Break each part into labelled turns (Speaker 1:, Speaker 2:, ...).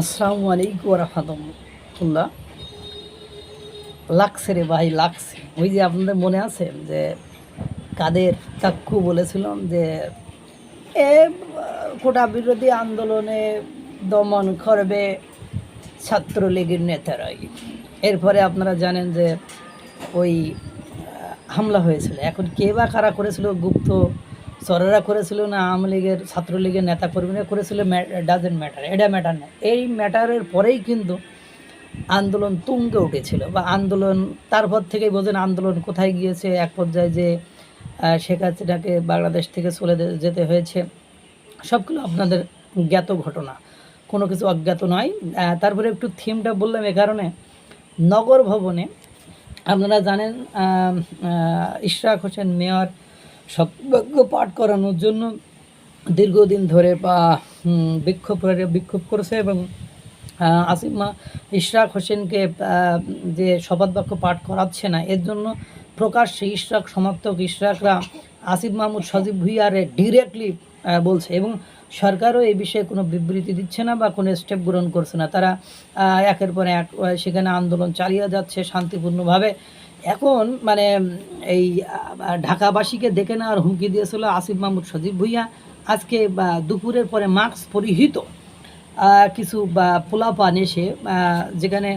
Speaker 1: আসসালামু আলাইকুম রাহমাতুল্লাহ। লাগছে রে ভাই, লাগছে। ওই যে আপনাদের মনে আছে যে কাদের কাক্কু বলেছিলাম যে এ কোটা বিরোধী আন্দোলনে দমন করবে ছাত্রলীগের নেতারাই। এরপরে আপনারা জানেন যে ওই হামলা হয়েছিল। এখন কে বা কারা করেছিল, গুপ্ত চরেরা করেছিল না আওয়ামী লীগের ছাত্রলীগের নেতাকর্মীরা করেছিল, ডাজেন্ট ম্যাটার, এটা ম্যাটার না। এই ম্যাটারের পরেই কিন্তু আন্দোলন তুঙ্গে উঠেছিল বা আন্দোলন তারপর থেকেই বোঝেন আন্দোলন কোথায় গিয়েছে। এক পর্যায়ে যে শেখ হাসিনাকে বাংলাদেশ থেকে চলে যেতে হয়েছে, সবগুলো আপনাদের জ্ঞাত ঘটনা, কোনো কিছু অজ্ঞাত নয়। তারপরে একটু থিমটা বললাম এ কারণে, নগর ভবনে আপনারা জানেন ইশরাক হোসেন মেয়র শপথবাক্য পাঠ করানোর জন্য দীর্ঘদিন ধরে বা বিক্ষোভ করেছে এবং ইশরাক হোসেনকে যে শপথ বাক্য পাঠ করাচ্ছে না, এর জন্য প্রকাশ্যে ইশরাক সমর্থক ইশরাকরা আসিফ মাহমুদ সজীব ভুঁইয়ারে ডিরেক্টলি বলছে এবং সরকারও এই বিষয়ে কোনো বিবৃতি দিচ্ছে না বা কোনো স্টেপ গ্রহণ করছে না। তারা একের পর এক সেখানে আন্দোলন চালিয়ে যাচ্ছে শান্তিপূর্ণভাবে। এখন মানে এই ঢাকাবাসীকে দেখে নেওয়ার হুমকি দিয়েছিল আসিফ মাহমুদ সজীব ভুঁইয়া। আজকে দুপুরের পরে মাস্ক পরিহিত কিছু পোলাপান এসে যেখানে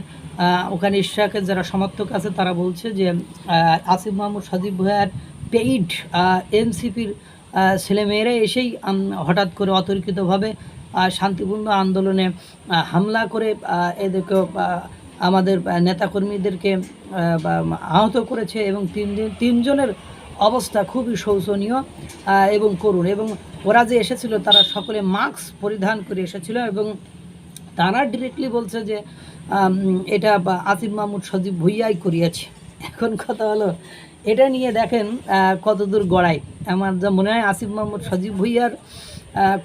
Speaker 1: ওখানে ইশরাকের যারা সমর্থক আছে তারা বলছে যে আসিফ মাহমুদ সজীব ভুঁইয়ার পেইড এনসিপির ছেলেমেয়েরা এসেই হঠাৎ করে অতর্কিতভাবে শান্তিপূর্ণ আন্দোলনে হামলা করে এদেরকে আমাদের নেতাকর্মীদেরকে আহত করেছে এবং তিনজনের অবস্থা খুবই শোচনীয় এবং করুণ। এবং ওরা যে এসেছিল তারা সকলে মাস্ক পরিধান করে এসেছিল এবং তারা ডিরেক্টলি বলছে যে এটা আসিফ মাহমুদ সজীব ভুঁইয়াই করিয়েছে। এখন কথা হলো, এটা নিয়ে দেখেন কতদূর গড়ায়। আমার যা মনে হয় আসিফ মাহমুদ সজীব ভুঁইয়ার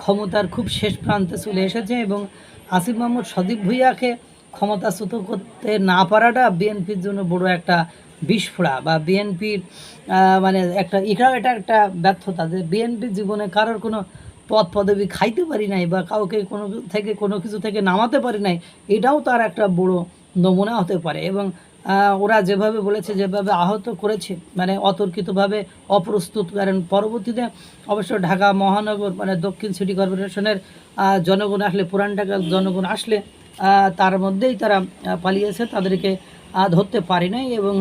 Speaker 1: ক্ষমতার খুব শেষ প্রান্তে চলে এসেছে এবং আসিফ মাহমুদ সজীব ভুঁইয়াকে ক্ষমতাচ্যুত করতে না পারাটা বিএনপির জন্য বড় একটা বিস্ফোরা বা বিএনপির মানে এটা একটা ব্যর্থতা যে বিএনপি জীবনে কারোর কোনো পদ পদবি খাইতে পারি নাই বা কাউকে কোনো কিছু থেকে নামাতে পারি নাই, এটাও তার একটা বড় নমুনা হতে পারে। এবং ওরা যেভাবে বলেছে, যেভাবে আহত করেছে, মানে অতর্কিতভাবে অপ্রস্তুত। কারণ পরবর্তীতে অবশ্য ঢাকা মহানগর মানে দক্ষিণ সিটি কর্পোরেশনের জনগণ আসলে, পুরান ঢাকার জনগণ আসলে তার মধ্যেই তারা পালিয়েছে, তাদেরকে ধরতে পারি নাই। এবং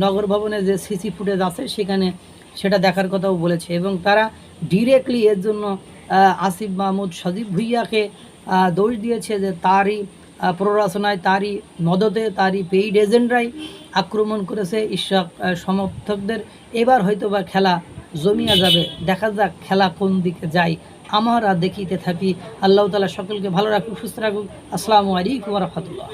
Speaker 1: নগর ভবনে যে সিসি ফুটেজ আছে সেখানে সেটা দেখার কথাও বলেছে এবং তারা ডিরেক্টলি এর জন্য আসিফ মাহমুদ সজীব ভুঁইয়াকে দোষ দিয়েছে যে তারই প্ররোচনায়, তারই মদতে, তারই পেইড এজেন্টরাই আক্রমণ করেছে ইশরাক সমর্থকদের। এবার হয়তো বা খেলা জমিয়া যাবে, দেখা যাক খেলা কোন দিকে যায়, আমরা দেখিতে থাকি। আল্লাহ তাআলা সকলকে ভালো রাখুক, সুস্থ রাখুক। আসসালামু আলাইকুম ওয়া রাহমাতুল্লাহ।